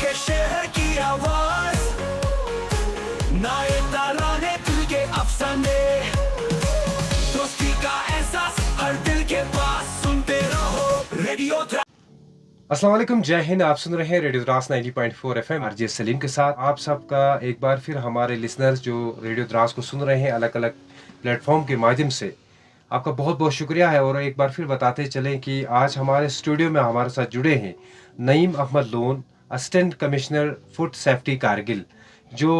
के शहर की आवाज, नए तराने दिल के अफसाने, दोस्ती का एहसास हर दिल के पास, सुनते रहो रेडियो। अस्सलाम वालेकुम, जय हिंद। आप सुन रहे हैं radio Dras 90.4 FM RJ Salim के साथ। आप सबका एक बार फिर हमारे लिसनर्स जो रेडियो द्रास को सुन रहे हैं अलग अलग प्लेटफॉर्म के माध्यम से, आपका बहुत बहुत शुक्रिया है। और एक बार फिर बताते चलें कि आज हमारे स्टूडियो में हमारे साथ जुड़े हैं Naeem Ahmad Lone, assistant commissioner food safety Kargil, जो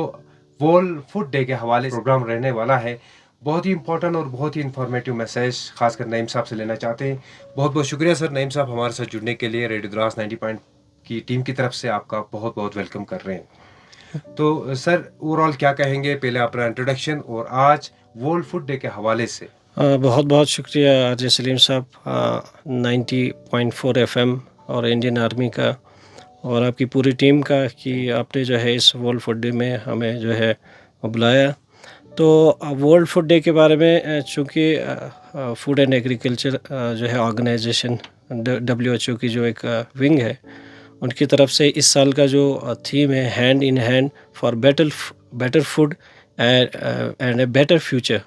वर्ल्ड फूड डे के हवाले प्रोग्राम रहने वाला है। बहुत ही इंपॉर्टेंट और बहुत ही इंफॉर्मेटिव मैसेज खासकर नईम साहब से लेना चाहते हैं। बहुत बहुत शुक्रिया सर, नईम साहब हमारे साथ जुड़ने के लिए। रेडियो द्रास 90 पॉइंट की टीम की तरफ से आपका बहुत बहुत वेलकम कर रहे हैं। तो सर, ओवरऑल क्या कहेंगे, पहले अपना इंट्रोडक्शन और आज वर्ल्ड फूड डे के हवाले से। बहुत बहुत शुक्रिया आरजे सलीम साहब, 90.4 एफएम और इंडियन आर्मी का और आपकी पूरी टीम का कि आपने जो है इस वर्ल्ड फूड डे में हमें जो है बुलाया। तो वर्ल्ड फूड डे के बारे में, चूँकि फूड एंड एग्रीकल्चर जो है ऑर्गेनाइजेशन WHO की जो एक विंग है, उनकी तरफ से इस साल का जो थीम है hand in hand for better food and a better future,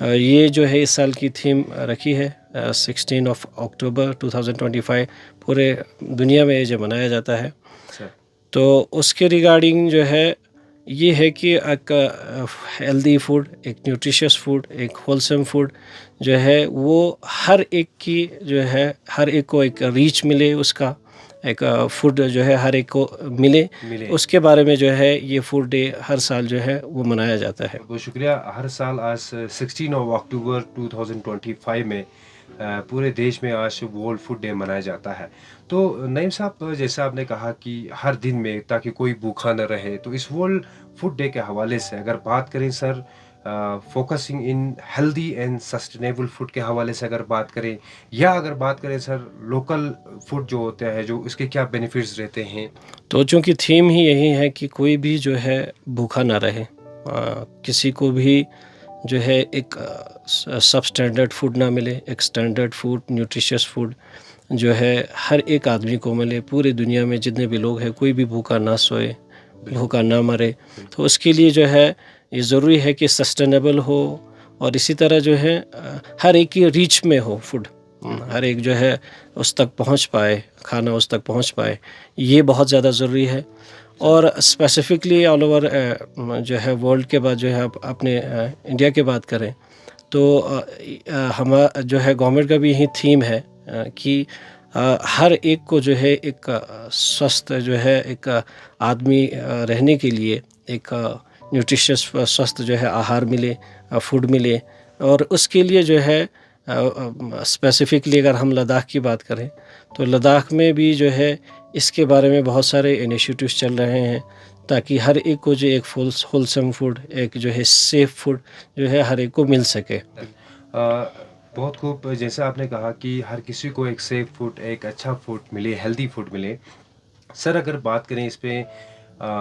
ये जो है इस साल की थीम रखी है। 16 अक्टूबर 2025 पूरे दुनिया में ये जो मनाया जाता है। तो उसके रिगार्डिंग जो है ये है कि एक हेल्दी फूड, एक न्यूट्रिशियस फूड, एक होलसम फूड जो है वो हर एक की जो है हर एक को एक रीच मिले, उसका एक फूड जो है हर एक को मिले। उसके बारे में जो है ये फूड डे हर साल जो है वो मनाया जाता है। बहुत शुक्रिया। हर साल आज 16 अक्टूबर 2025 में पूरे देश में आज वर्ल्ड फूड डे मनाया जाता है। तो नईम साहब, जैसे आपने कहा कि हर दिन में ताकि कोई भूखा न रहे, तो इस वर्ल्ड फूड डे के हवाले से अगर बात करें sir, focusing in healthy and sustainable food के हवाले से अगर बात करें, या अगर बात करें सर लोकल फूड जो होता है, जो इसके क्या बेनिफिट्स रहते हैं। तो चूँकि थीम ही यही है कि कोई भी जो है भूखा ना रहे, किसी को भी जो है एक सब स्टैंडर्ड फूड ना मिले, एक स्टैंडर्ड फूड, न्यूट्रिशियस फूड जो है हर एक आदमी को मिले। पूरी दुनिया में जितने भी लोग हैं, कोई भी भूखा ना सोए, भूखा ना मरे। तो उसके लिए जो है ये ज़रूरी है कि सस्टेनेबल हो और इसी तरह जो है हर एक की रीच में हो फूड, हर एक जो है उस तक पहुंच पाए, खाना उस तक पहुंच पाए, ये बहुत ज़्यादा ज़रूरी है। और स्पेसिफिकली ऑल ओवर जो है वर्ल्ड के बाद जो है अपने इंडिया की बात करें तो हम जो है गवर्नमेंट का भी यही थीम है कि हर एक को जो है एक स्वस्थ जो है एक आदमी रहने के लिए एक न्यूट्रिशियस स्वस्थ जो है आहार मिले, फूड मिले। और उसके लिए जो है स्पेसिफिकली अगर हम लद्दाख की बात करें तो लद्दाख में भी जो है इसके बारे में बहुत सारे इनिशिएटिव्स चल रहे हैं ताकि हर एक को जो एक होलसम फूड, एक जो है सेफ फूड जो है हर एक को मिल सके। बहुत खूब। जैसे आपने कहा कि हर किसी को एक सेफ फूड, एक अच्छा फूड मिले, हेल्दी फूड मिले। सर, अगर बात करें इस पे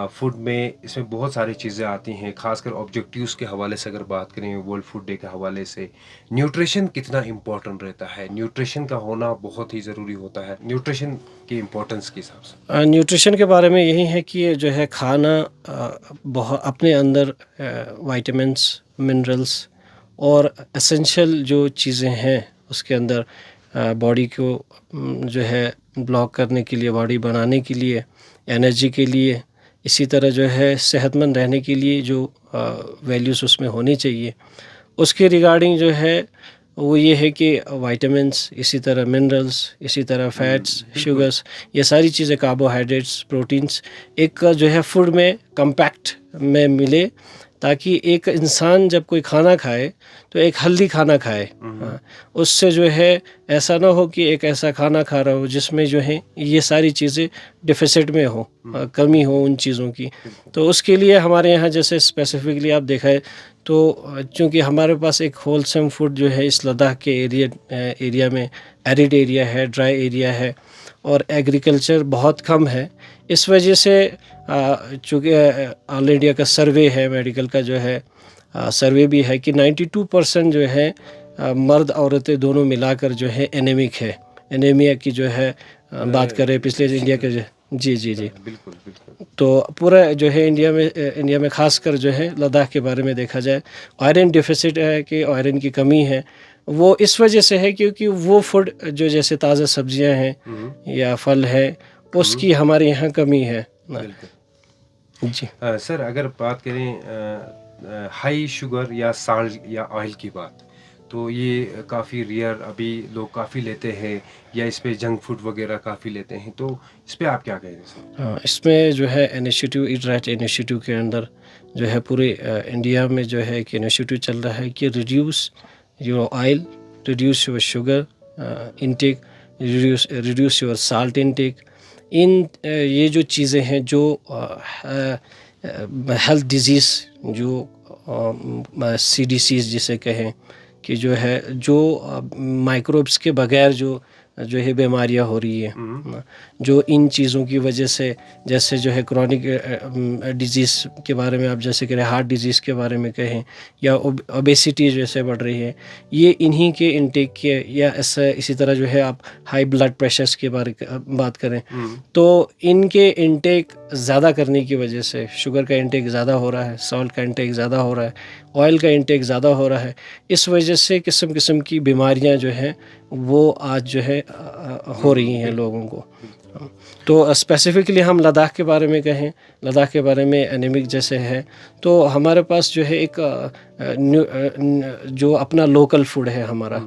फूड में, इसमें बहुत सारी चीज़ें आती हैं, खासकर ऑब्जेक्टिव्स के हवाले से अगर बात करें वर्ल्ड फूड डे के हवाले से, न्यूट्रिशन कितना इम्पोर्टेंट रहता है, न्यूट्रिशन का होना बहुत ही ज़रूरी होता है, न्यूट्रिशन की इम्पोर्टेंस के हिसाब से। न्यूट्रिशन के बारे में यही है कि जो है खाना बहुत अपने अंदर विटामिन्स, मिनरल्स और एसेंशियल जो चीज़ें हैं उसके अंदर बॉडी को जो है ब्लॉक करने के लिए, बॉडी बनाने के लिए, एनर्जी के लिए, इसी तरह जो है सेहतमंद रहने के लिए जो वैल्यूज़ उसमें होनी चाहिए, उसके रिगार्डिंग जो है वो ये है कि विटामिन्स, इसी तरह मिनरल्स, इसी तरह फैट्स, शुगर्स, ये सारी चीज़ें, कार्बोहाइड्रेट्स, प्रोटीन्स एक जो है फूड में कम्पैक्ट में मिले ताकि एक इंसान जब कोई खाना खाए तो एक हेल्दी खाना खाए। हाँ, उससे जो है ऐसा ना हो कि एक ऐसा खाना खा रहा हो जिसमें जो है ये सारी चीज़ें डिफिसिट में हो, कमी हो उन चीज़ों की। तो उसके लिए हमारे यहाँ जैसे स्पेसिफिकली आप देखा है तो चूँकि हमारे पास एक होलसम फूड जो है इस लद्दाख के एरिया में एरिड एरिया है, ड्राई एरिया है और एग्रीकल्चर बहुत कम है। इस वजह से चूँकि ऑल इंडिया का सर्वे है, मेडिकल का जो है सर्वे भी है कि 92% जो है मर्द औरतें दोनों मिलाकर जो है एनेमिक है। एनीमिया की जो है बात करें पिछले इंडिया के जी। बिल्कुल बिल्कुल। तो पूरा जो है इंडिया में ख़ासकर जो है लद्दाख के बारे में देखा जाए, आयरन डिफिसिट है कि आयरन की कमी है, वो इस वजह से है क्योंकि वो फूड जो जैसे ताज़ा सब्जियां हैं या फल है उसकी हमारे यहाँ कमी है ना। बिल्कुल। जी सर अगर बात करें हाई शुगर या साल्ट या ऑयल की बात, तो ये काफ़ी रेयर अभी लोग काफ़ी लेते हैं, या इस पे जंक फूड वगैरह काफ़ी लेते हैं, तो इस पे आप क्या कहेंगे सर? हाँ, इसमें जो है इनिशिएटिव ईट राइट इनिशिएटिव के अंदर जो है पूरे इंडिया में जो है एक इनिशिएटिव चल रहा है कि reduce your oil, reduce your sugar intake, reduce your salt intake. ये जो चीज़ें हैं जो हेल्थ डिजीज़ जो CDCs जिसे कहें कि जो है जो माइक्रोब्स के बगैर जो है बीमारियां हो रही है ना, जो इन चीज़ों की वजह से जैसे जो है क्रॉनिक डिजीज़ के बारे में आप जैसे कह रहे हार्ट डिजीज़ के बारे में कहें या ओबेसिटी जैसे बढ़ रही है, ये इन्हीं के इनटेक के या ऐसा इसी तरह जो है आप हाई ब्लड प्रेशर्स के बात करें तो इनके इनटेक ज़्यादा करने की वजह से शुगर का इनटेक ज़्यादा हो रहा है, सॉल्ट का इनटेक ज़्यादा हो रहा है, ऑयल का इनटेक ज़्यादा हो रहा है। इस वजह से किस्म किस्म की बीमारियां जो हैं वो आज जो है हो रही हैं लोगों को। तो स्पेसिफ़िकली हम लद्दाख के बारे में कहें, लद्दाख के बारे में एनीमिक जैसे है तो हमारे पास जो है एक जो अपना लोकल फूड है हमारा,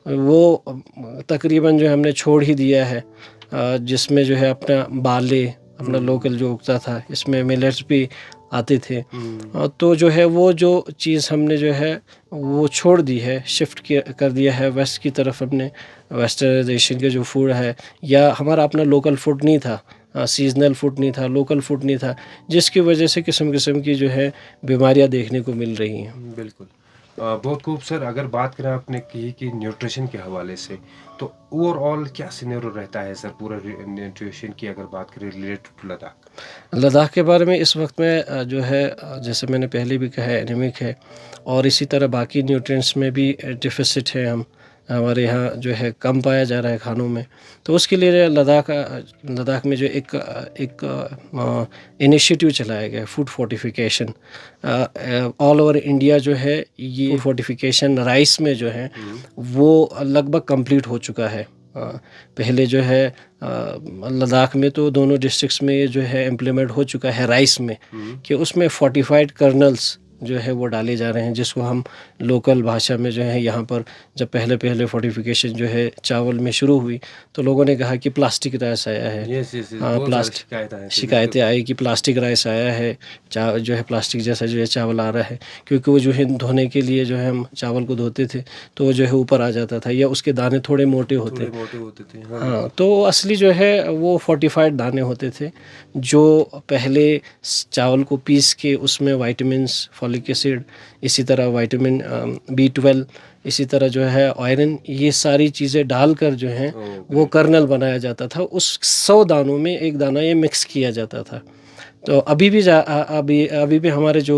वो तकरीबन जो हमने छोड़ ही दिया है, जिसमें जो है अपना बाले अपना लोकल जो उगता था, इसमें मिलेट्स भी आते थे। तो जो है वो जो चीज़ हमने जो है वो छोड़ दी है, शिफ्ट कर दिया है वेस्ट की तरफ हमने। वेस्टर्नाइजेशन के जो फूड है या हमारा अपना लोकल फूड नहीं था, सीजनल फूड नहीं था, लोकल फूड नहीं था, जिसकी वजह से किस्म किस्म की जो है बीमारियां देखने को मिल रही हैं। बिल्कुल। बहुत खूब सर। अगर बात करें आपने की कि न्यूट्रिशन के हवाले से, तो ओवरऑल क्या सिनेरियो रहता है सर पूरा न्यूट्रिशन की अगर बात करें रिलेटेड टू लद्दाख? लद्दाख के बारे में इस वक्त में जो है जैसे मैंने पहले भी कहा है एनीमिक है और इसी तरह बाकी न्यूट्रिएंट्स में भी डिफिसिट है, हमारे यहाँ जो है कम पाया जा रहा है खानों में। तो उसके लिए लद्दाख में जो एक इनिशिएटिव चलाया गया है food fortification, all over India जो है ये फूड फोर्टिफिकेशन राइस में जो है वो लगभग कंप्लीट हो चुका है। पहले जो है लद्दाख में तो दोनों डिस्ट्रिक्ट्स में ये जो है इम्प्लीमेंट हो चुका है राइस में, कि उसमें फोर्टिफाइड कर्नल्स जो है वो डाले जा रहे हैं, जिसको हम लोकल भाषा में जो है यहाँ पर जब पहले फोर्टिफिकेशन जो है चावल में शुरू हुई तो लोगों ने कहा कि प्लास्टिक राइस आया है। यस यस हाँ, प्लास्टिक शिकायतें आई कि प्लास्टिक राइस आया है, जो है प्लास्टिक जैसा जो है चावल आ रहा है, क्योंकि वो जो है धोने के लिए जो है हम चावल को धोते थे तो वो जो है ऊपर आ जाता था या उसके दाने थोड़े मोटे होते थे। हाँ, तो असली जो है वो फोर्टिफाइड दाने होते थे जो पहले चावल को पीस के उसमें वाइटामिन्स, फॉलिक एसिड, इसी तरह विटामिन B12, इसी तरह जो है आयरन, ये सारी चीज़ें डालकर जो है वो कर्नल बनाया जाता था। उस 100 दानों में एक दाना ये मिक्स किया जाता था। तो अभी भी हमारे जो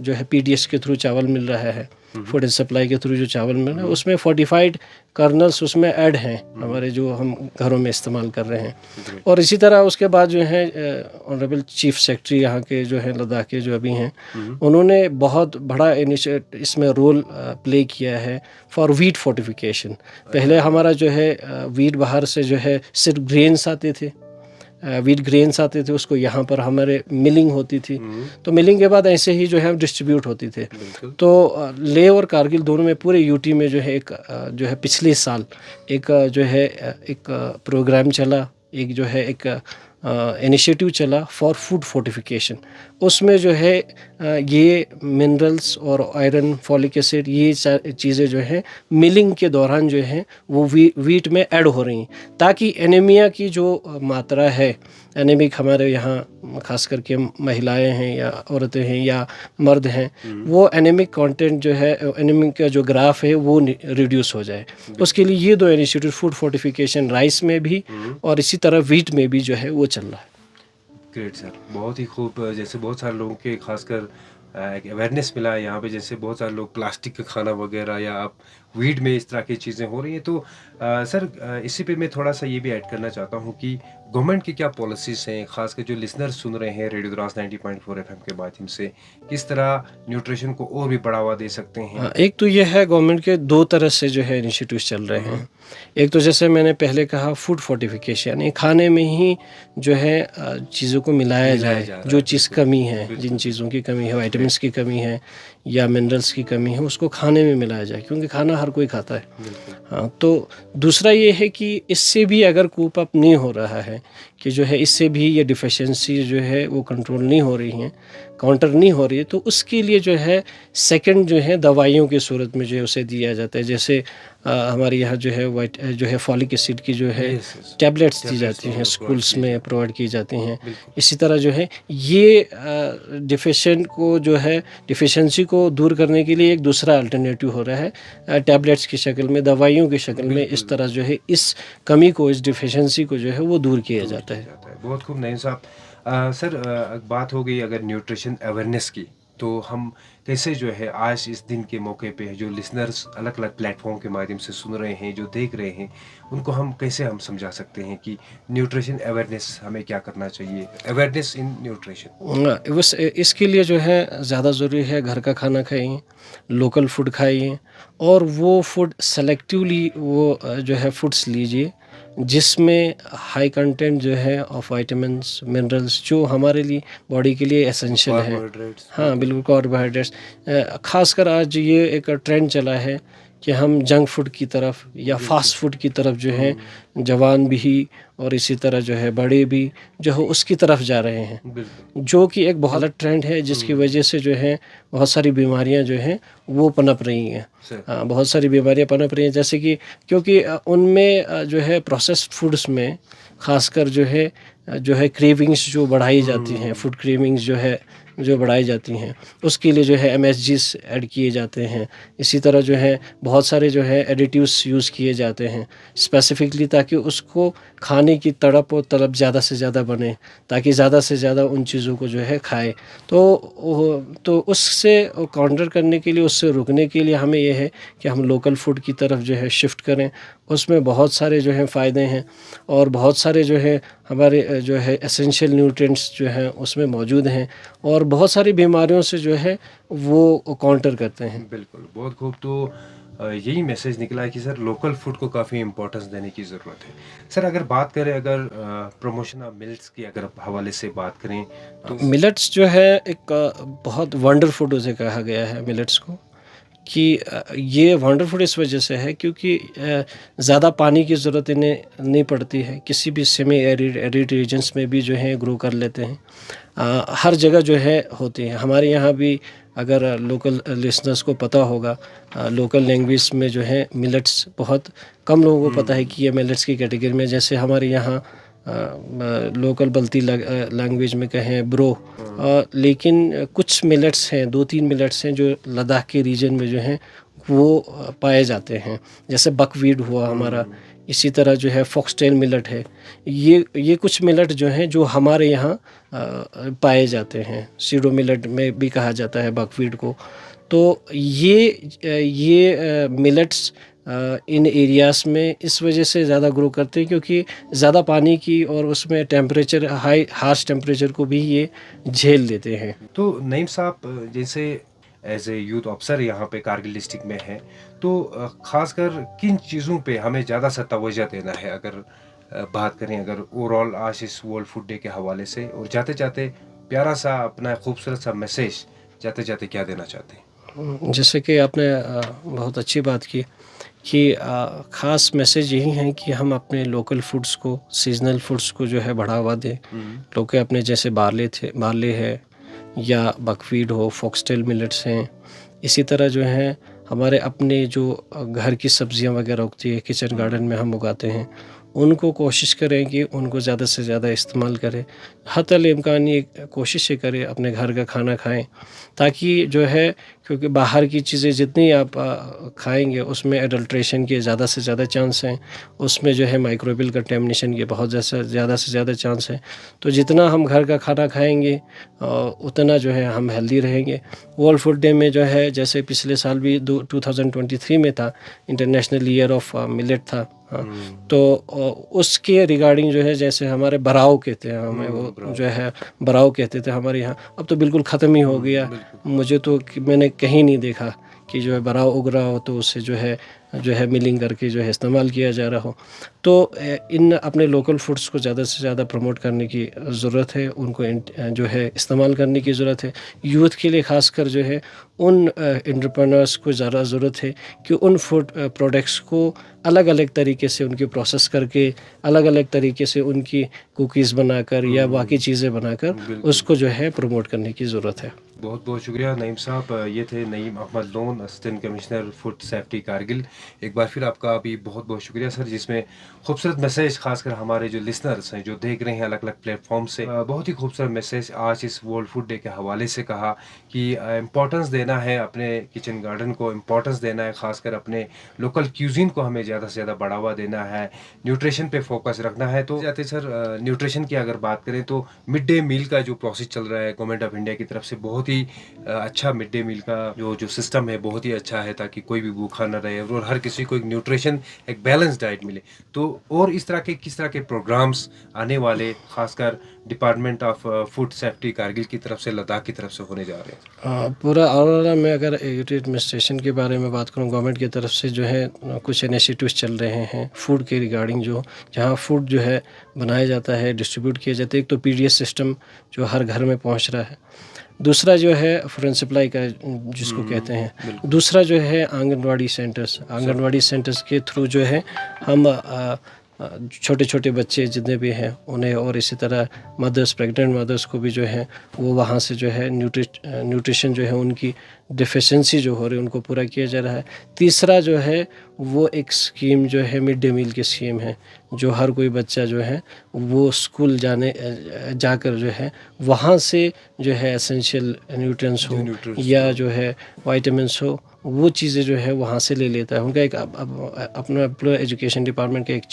है PDS के थ्रू चावल मिल रहा है, फूड एंड सप्लाई के थ्रू जो चावल मिल रहा है उसमें फोर्टिफाइड कर्नल्स उसमें ऐड हैं हमारे, जो हम घरों में इस्तेमाल कर रहे हैं। और इसी तरह उसके बाद जो है ऑनरेबल चीफ सेक्रेटरी यहाँ के जो है लद्दाख के जो अभी हैं, उन्होंने बहुत बड़ा इसमें रोल प्ले किया है फॉर वीट फोर्टिफिकेशन। पहले हमारा जो है वीट बाहर से जो है सिर्फ ग्रेन्स आते थे, वीट ग्रेन्स आते थे, उसको यहाँ पर हमारे मिलिंग होती थी, तो मिलिंग के बाद ऐसे ही जो है डिस्ट्रीब्यूट होती थे। तो लेह और कारगिल दोनों में पूरे यूटी में जो है एक जो है पिछले साल एक जो है एक प्रोग्राम चला, एक जो है एक इनिशिएटिव चला फॉर फूड फोर्टिफिकेशन। उसमें जो है ये मिनरल्स और आयरन, फॉलिक एसिड, ये चीज़ें जो हैं मिलिंग के दौरान जो हैं वो वीट में ऐड हो रही हैं, ताकि एनीमिया की जो मात्रा है, एनीमिक हमारे यहाँ खास करके महिलाएं हैं या औरतें हैं या मर्द हैं, वो एनीमिक कंटेंट जो है, एनीमिक का जो ग्राफ है वो रिड्यूस हो जाए। उसके लिए ये दो इनिशिएटिव फूड फोर्टिफिकेशन राइस में भी और इसी तरह वीट में भी जो है वो चल रहा है। ग्रेट सर, बहुत ही खूब। जैसे बहुत सारे लोगों के खासकर एक अवेयरनेस मिला है यहाँ पे, जैसे बहुत सारे लोग प्लास्टिक का खाना वगैरह या आप वीड में इस तरह की चीज़ें हो रही हैं। तो सर इसी पे मैं थोड़ा सा ये भी ऐड करना चाहता हूँ कि गवर्नमेंट की क्या पॉलिसीज़ हैं, ख़ासकर जो लिसनर्स सुन रहे हैं रेडियो द्रास 90.4 एफएम के माध्यम से, किस तरह न्यूट्रिशन को और भी बढ़ावा दे सकते हैं? एक तो ये है गवर्नमेंट के 2 तरह से जो है इनिशिएटिव्स चल रहे हैं। एक तो जैसे मैंने पहले कहा फूड फोर्टिफिकेशन, यानी खाने में ही जो है चीज़ों को मिलाया मिलाया जाए, जा रहा जो है, चीज़ बिल्कुल, कमी है, बिल्कुल। जिन चीज़ों की कमी है, विटामिन्स की कमी है या मिनरल्स की कमी है, उसको खाने में मिलाया जाए, क्योंकि खाना हर कोई खाता है। बिल्कुल। हाँ, तो दूसरा ये है कि इससे भी अगर कूप अप नहीं हो रहा है, कि जो है इससे भी ये डिफिशिएंसी जो है वो कंट्रोल नहीं हो रही हैं, काउंटर नहीं हो रही है, तो उसके लिए जो है सेकंड जो है दवाइयों की सूरत में जो है उसे दिया जाता है। जैसे हमारे यहाँ जो है फॉलिक एसिड की जो है यस, यस। टैबलेट्स दी टैबलेट्स जाती हैं, प्रोवाइड स्कूल्स किए में जाते प्रोवाइड की जाती हैं। हैं। बिल्कुल। इसी तरह जो है ये डिफिशिएंसी को दूर करने के लिए एक दूसरा अल्टरनेटिव हो रहा है, टैबलेट्स की शक्ल में, दवाइयों की शक्ल में। बिल्कुल। इस तरह जो है इस कमी को, इस डिफिशिएंसी को जो है वो दूर किया दूर जाता किया है। जाता है। बहुत खूब नईम साहब। सर बात हो गई अगर न्यूट्रिशन अवेयरनेस की, तो हम कैसे जो है आज इस दिन के मौके पे जो लिसनर्स अलग अलग प्लेटफॉर्म के माध्यम से सुन रहे हैं, जो देख रहे हैं, उनको हम कैसे हम समझा सकते हैं कि न्यूट्रिशन अवेयरनेस हमें क्या करना चाहिए, अवेयरनेस इन न्यूट्रिशन? बस इसके लिए जो है ज़्यादा ज़रूरी है घर का खाना खाइए, लोकल फूड खाइए, और वो फूड सेलेक्टिवली वो जो है फूड्स लीजिए जिसमें हाई कंटेंट जो है ऑफ विटामिन्स, मिनरल्स, जो हमारे लिए बॉडी के लिए एसेंशियल है। कार्बोहाइड्रेट्स, हाँ, बिल्कुल। बिल्कुल कार्बोहाइड्रेट्स। ख़ासकर आज ये एक ट्रेंड चला है कि हम जंक फूड की तरफ या फास्ट फूड की तरफ जो है जवान भी और इसी तरह जो है बड़े भी जो है उसकी तरफ जा रहे हैं, बिल्कुल। जो कि एक बहुत गलत ट्रेंड है, जिसकी वजह से जो है बहुत सारी बीमारियां जो हैं वो पनप रही हैं। सर। बहुत सारी बीमारियां पनप रही हैं, जैसे कि क्योंकि उनमें जो है प्रोसेस्ड फूड्स में ख़ासकर जो है क्रेविंग्स जो बढ़ाई जाती हैं, फूड क्रेविंग्स जो बढ़ाई जाती हैं, उसके लिए जो है एमएसजीस ऐड किए जाते हैं। इसी तरह जो है बहुत सारे जो है एडिटिव्स यूज़ किए जाते हैं स्पेसिफिकली, ताकि उसको खाने की तड़प और तलब ज़्यादा से ज़्यादा बने, ताकि ज़्यादा से ज़्यादा उन चीज़ों को जो है खाए। तो उससे काउंटर करने के लिए, उससे रुकने के लिए हमें ये है कि हम लोकल फूड की तरफ जो है शिफ्ट करें। उसमें बहुत सारे जो हैं फ़ायदे हैं, और बहुत सारे जो है हमारे जो है एसेंशियल न्यूट्रिएंट्स जो हैं उसमें मौजूद हैं, और बहुत सारी बीमारियों से जो है वो काउंटर करते हैं। बिल्कुल, बहुत खूब। तो यही मैसेज निकला है कि सर लोकल फूड को काफ़ी इम्पोर्टेंस देने की ज़रूरत है। सर अगर बात करें, अगर प्रमोशन ऑफ मिल्स की अगर हवाले से बात करें, तो मिलेट्स जो है एक बहुत वंडर फूड उसे कहा गया है मिलेट्स को, कि ये वंडर फूड इस वजह से है क्योंकि ज़्यादा पानी की ज़रूरत इन्हें नहीं पड़ती है। किसी भी सेमी एरिड रीजन्स में भी जो है ग्रो कर लेते हैं। हर जगह जो है होती है। हमारे यहाँ भी अगर लोकल लिसनर्स को पता होगा, लोकल लैंग्वेज में जो है मिलेट्स बहुत कम लोगों को पता है कि ये मिलेट्स की कैटेगरी में, जैसे हमारे यहाँ लोकल बल्ती लैंग्वेज में कहें ब्रो। लेकिन कुछ मिलेट्स हैं, 2-3 मिलेट्स हैं जो लद्दाख के रीजन में जो हैं वो पाए जाते हैं, जैसे बकवीट हुआ हमारा। इसी तरह जो है फॉक्सटेल मिलेट है। ये कुछ मिलेट जो हैं जो हमारे यहाँ पाए जाते हैं। सीडो मिलेट में भी कहा जाता है बकवीट को। तो ये मिलेट्स इन एरियाज़ में इस वजह से ज़्यादा ग्रो करते हैं क्योंकि ज़्यादा पानी की और उसमें टेम्परेचर, हार्श टेम्परेचर को भी ये झेल लेते हैं। तो नईम साहब जैसे एज ए यूथ ऑफिसर यहाँ पे कारगिल डिस्ट्रिक्ट में है, तो खासकर किन चीज़ों पे हमें ज़्यादा सा तवज्जो देना है, अगर बात करें अगर ओवरऑल आज इस वर्ल्ड फूड डे के हवाले से, और जाते जाते प्यारा सा अपना खूबसूरत सा मैसेज जाते जाते क्या देना चाहते हैं? जैसे कि आपने बहुत अच्छी बात की कि ख़ास मैसेज यही है कि हम अपने लोकल फूड्स को, सीजनल फूड्स को जो है बढ़ावा दें। लोग के अपने जैसे बार्ले है या बकवीट हो, फॉक्सटेल मिलेट्स हैं। इसी तरह जो है हमारे अपने जो घर की सब्जियां वगैरह उगती है, किचन गार्डन में हम उगाते हैं, उनको कोशिश करें कि उनको ज़्यादा से ज़्यादा इस्तेमाल करें। हतल इम्कान ये कोशिश ये करें अपने घर का खाना खाएँ, ताकि जो है, क्योंकि बाहर की चीज़ें जितनी आप खाएँगे उसमें एडल्ट्रेशन के ज़्यादा से ज़्यादा चांस हैं, उसमें जो है माइक्रोबियल कंटेमिनेशन के बहुत ज़्यादा से ज़्यादा चांस हैं। तो जितना हम घर का खाना खाएँगे उतना जो है हम हेल्दी रहेंगे। वर्ल्ड फूड डे में जो है, जैसे पिछले साल भी 2023 में था, इंटरनेशनल ईयर ऑफ मिलेट था। हाँ, तो उसके रिगार्डिंग जो है, जैसे हमारे बराव कहते हैं, हमें वो जो है बराव कहते थे हमारे यहाँ, अब तो बिल्कुल ख़त्म ही हो गया। मुझे तो मैंने कहीं नहीं देखा कि जो है बराव उग रहा हो तो उससे जो है मिलिंग करके जो है इस्तेमाल किया जा रहा हो। तो इन अपने लोकल फूड्स को ज़्यादा से ज़्यादा प्रमोट करने की ज़रूरत है, उनको जो है इस्तेमाल करने की ज़रूरत है। यूथ के लिए ख़ासकर जो है उन एंटरप्रेन्योर्स को ज़्यादा ज़रूरत है कि उन फूड प्रोडक्ट्स को अलग अलग तरीके से उनकी प्रोसेस करके, अलग अलग तरीके से उनकी कुकीज़ बनाकर या बाकी चीज़ें बनाकर उसको जो है प्रमोट करने की ज़रूरत है। बहुत बहुत शुक्रिया नईम साहब। ये थे Naeem Ahmad Lone, assistant commissioner food safety Kargil. एक बार फिर आपका भी बहुत बहुत शुक्रिया सर, जिसमें खूबसूरत मैसेज खासकर हमारे जो लिसनर्स हैं जो देख रहे हैं अलग अलग प्लेटफॉर्म से, बहुत ही खूबसूरत मैसेज आज इस वर्ल्ड फूड डे के हवाले से कहा कि इम्पोर्टेंस देना है अपने किचन गार्डन को, इम्पोर्टेंस देना है खासकर अपने लोकल क्यूजिन को हमें ज़्यादा से ज़्यादा बढ़ावा देना है, न्यूट्रिशन पे फोकस रखना है। तो जाते सर न्यूट्रिशन की अगर बात करें तो मिड डे मील का जो प्रोसेस चल रहा है गवर्नमेंट ऑफ इंडिया की तरफ से, बहुत ही अच्छा मिड डे मील का जो सिस्टम है बहुत ही अच्छा है, ताकि कोई भी भूखा न रहे और हर किसी को एक न्यूट्रिशन, एक बैलेंस डाइट मिले। तो और इस तरह के किस तरह के प्रोग्राम्स आने वाले खासकर department of food safety Kargil की तरफ से, लद्दाख की तरफ से होने जा रहे हैं? पूरा ऑल में अगर एडमिनिस्ट्रेशन के बारे में बात करूँ, गवर्नमेंट की तरफ से जो है कुछ इनिशिएटिव्स चल रहे हैं फूड के रिगार्डिंग, जो जहाँ फूड जो है बनाया जाता है, डिस्ट्रीब्यूट किया जाता है। एक तो पीडीएस सिस्टम जो हर घर में पहुँच रहा है, दूसरा जो है फूड सप्लाई का जिसको कहते हैं, दूसरा जो है आंगनवाड़ी सेंटर्स के थ्रू जो है हम छोटे छोटे बच्चे जितने भी हैं उन्हें, और इसी तरह मदर्स, प्रेग्नेंट मदर्स को भी जो है वो वहाँ से जो है न्यूट्रिशन जो है उनकी डिफिशेंसी जो हो रही है उनको पूरा किया जा रहा है। तीसरा जो है वो एक स्कीम जो है मिड डे मील की स्कीम है, जो हर कोई बच्चा जो है वो स्कूल जाकर जो है वहाँ से जो है एसेंशियल न्यूट्रिएंट्स हो या जो है विटामिन्स हो, वो चीज़ें जो है वहाँ से ले लेता है। उनका एक अपना एजुकेशन डिपार्टमेंट का एक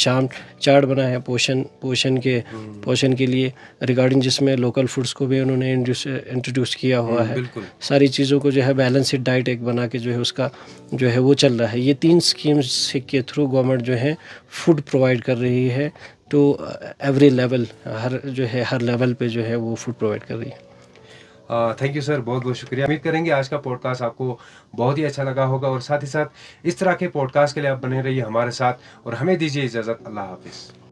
चार्ट बना है पोषण के लिए रिगार्डिंग, जिसमें लोकल फूड्स को भी उन्होंने इंट्रोड्यूस किया हुआ है। सारी चीज़ों को जो है बैलेंस्ड डाइट एक बना के जो है उसका जो है वो चल रहा है। ये 3 स्कीम्स के थ्रू गवर्नमेंट जो है फूड प्रोवाइड कर रही है, तो एवरी लेवल, हर लेवल पे जो है वो फूड प्रोवाइड कर रही है। थैंक यू सर, बहुत बहुत शुक्रिया। उम्मीद करेंगे आज का पॉडकास्ट आपको बहुत ही अच्छा लगा होगा, और साथ ही साथ इस तरह के पॉडकास्ट के लिए आप बने रहिए हमारे साथ, और हमें दीजिए इजाज़त। अल्लाह हाफिज़।